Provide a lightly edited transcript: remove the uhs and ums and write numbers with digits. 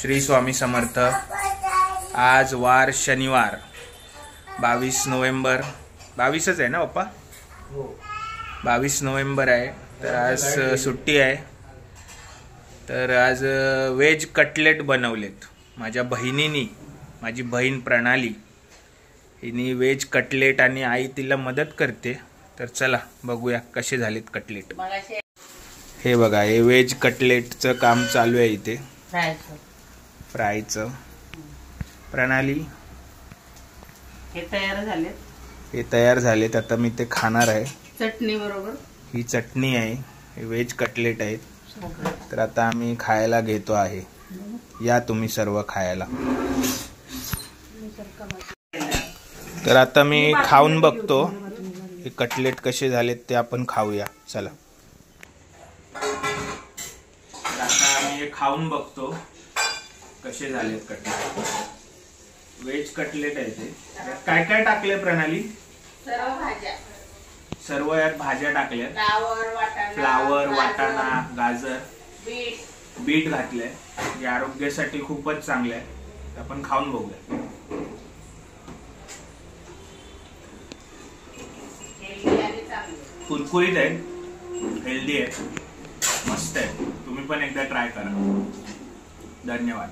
श्री स्वामी समर्थ। आज वार शनिवार 22 नोव्हेंबर। 22च आहे ना पप्पा? हो 22 नोव्हेंबर आहे। तर आज सुट्टी आहे। तर आज वेज कटलेट बनवलेत माझ्या बहिणीनी। माझी बहीण प्रणाली हिने वेज कटलेट आणि आई तिला मदत करते। तर चला बघूया कसे झालेत कटलेट। हे बघा, हे वेज कटलेटचं काम चालू आहे इथे, फ्रायचं। प्रणाली हे तयार झालेत। आता मी ते खाणार आहे चटणी बरोबर। ही चटणी आहे, हे वेज कटलेट आहेत। तर आता आम्ही खायला घेतो आहे। या तुम्ही सर्व खायला। तर आता मी खाऊन बघतो हे कटलेट कसे झालेत, ते आपण खाऊया। चला आता आम्ही हे खाऊन बघतो कसे झालेत कटलेट। वेज कटलेट आहे ते। काय काय टाकले प्रणाली? सर्व यात भाज्या टाकल्या। फ्लावर, वाटाणा, गाजर, बीट घातलंय। जे आरोग्यासाठी खूपच चांगलं आहे। आपण खाऊन बघूया। कुरकुरीत आहे, हेल्दी आहे, मस्त आहे। तुम्ही पण एकदा ट्राय करा। धन्यवाद।